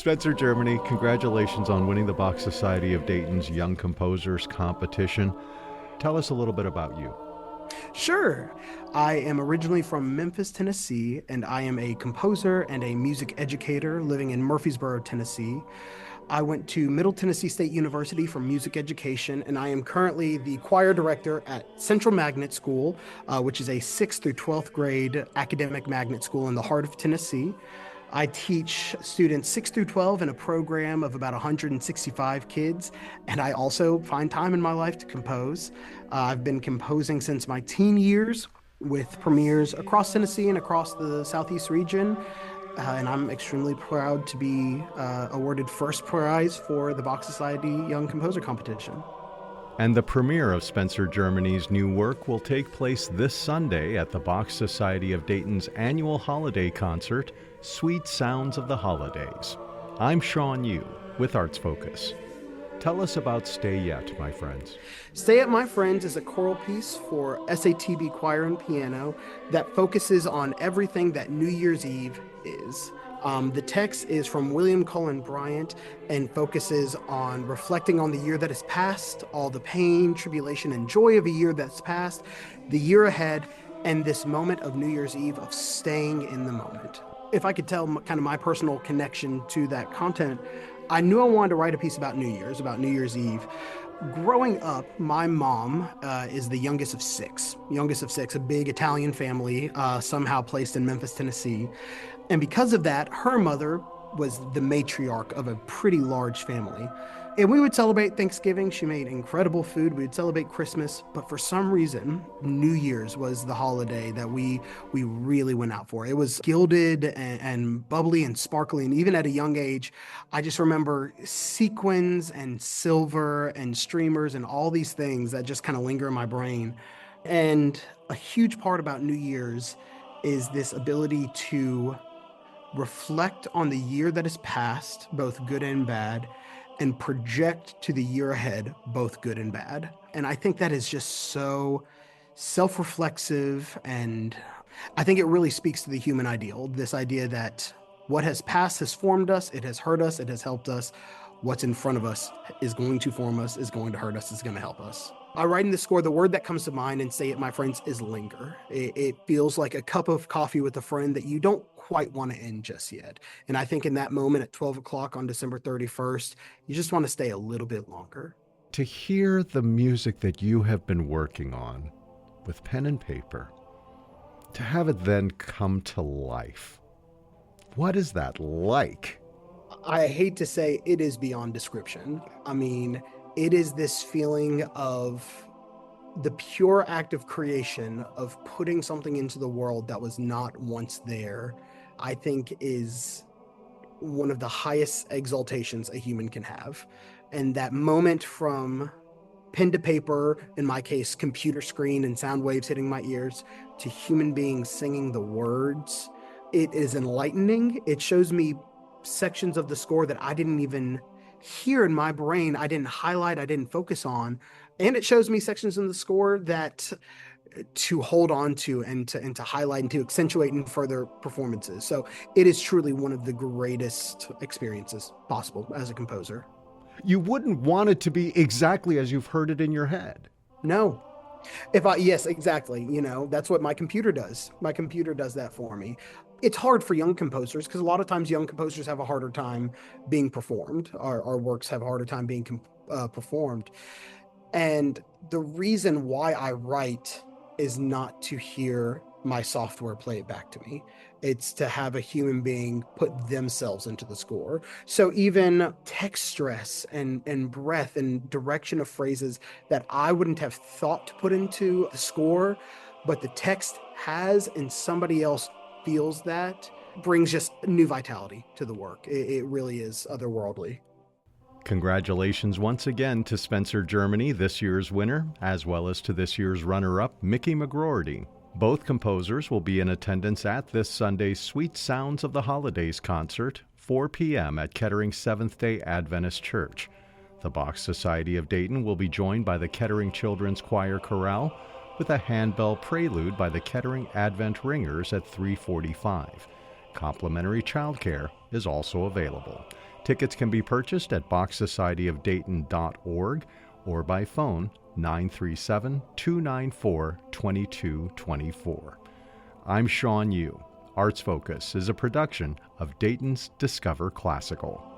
Spencer, Germany, congratulations on winning the Bach Society of Dayton's Young Composers Competition. Tell us a little bit about you. Sure. I am originally from Memphis, Tennessee, and I am a composer and a music educator living in Murfreesboro, Tennessee. I went to Middle Tennessee State University for music education, and I am currently the choir director at Central Magnet School, which is a 6th through 12th grade academic magnet school in the heart of Tennessee. I teach students 6 through 12 in a program of about 165 kids, and I also find time in my life to compose. I've been composing since my teen years with premieres across Tennessee and across the Southeast region. And I'm extremely proud to be awarded first prize for the Bach Society Young Composer Competition. And the premiere of Spencer Germany's new work will take place this Sunday at the Bach Society of Dayton's annual holiday concert, Sweet Sounds of the Holidays. I'm Shaun Yu with Arts Focus. Tell us about Stay Yet, my friends. Stay At My Friends is a choral piece for SATB choir and piano that focuses on everything that New Year's Eve is. The text is from William Cullen Bryant and focuses on reflecting on the year that has passed, all the pain, tribulation, and joy of a year that's passed, the year ahead, and this moment of New Year's Eve of staying in the moment. If I could tell kind of my personal connection to that content, I knew I wanted to write a piece about New Year's Eve. Growing up, my mom is the youngest of six, a big Italian family, somehow placed in Memphis, Tennessee. And because of that, her mother was the matriarch of a pretty large family. And we would celebrate Thanksgiving. She made incredible food. We would celebrate Christmas. But for some reason, New Year's was the holiday that we really went out for. It was gilded and bubbly and sparkly. And even at a young age, I just remember sequins and silver and streamers and all these things that just kind of linger in my brain. And a huge part about New Year's is this ability to reflect on the year that has passed, both good and bad, and project to the year ahead, both good and bad. And I think that is just so self-reflexive, and I think it really speaks to the human ideal, this idea that what has passed has formed us, it has hurt us, it has helped us. What's in front of us is going to form us, is going to hurt us, is going to help us. I write in the score, the word that comes to mind and Say It, my friends, is linger. It feels like a cup of coffee with a friend that you don't quite want to end just yet. And I think in that moment at 12 o'clock on December 31st, you just want to stay a little bit longer. To hear the music that you have been working on with pen and paper, to have it then come to life, what is that like? I hate to say it is beyond description. I mean, it is this feeling of the pure act of creation, of putting something into the world that was not once there, I think is one of the highest exaltations a human can have. And that moment from pen to paper, in my case, computer screen and sound waves hitting my ears, to human beings singing the words, it is enlightening. It shows me sections of the score that I didn't even hear in my brain, I didn't highlight, I didn't focus on. And it shows me sections in the score that to hold on to and to highlight and to accentuate in further performances. So it is truly one of the greatest experiences possible as a composer. You wouldn't want it to be exactly as you've heard it in your head. No. Yes, exactly. That's what my computer does. My computer does that for me. It's hard for young composers because a lot of times young composers have a harder time being performed. Our works have a harder time being performed. And the reason why I write is not to hear my software play it back to me. It's to have a human being put themselves into the score. So even text stress and breath and direction of phrases that I wouldn't have thought to put into the score, but the text has and somebody else feels that, brings just new vitality to the work. It really is otherworldly. Congratulations once again to Spencer Germany, this year's winner, as well as to this year's runner-up, Mickey McGroarty. Both composers will be in attendance at this Sunday's Sweet Sounds of the Holidays concert, 4 p.m. at Kettering Seventh-day Adventist Church. The Bach Society of Dayton will be joined by the Kettering Children's Choir Chorale with a handbell prelude by the Kettering Advent Ringers at 3:45. Complimentary childcare is also available. Tickets can be purchased at bachsocietyofdayton.org or by phone 937-294-2224. I'm Shaun Yu. Arts Focus is a production of Dayton's Discover Classical.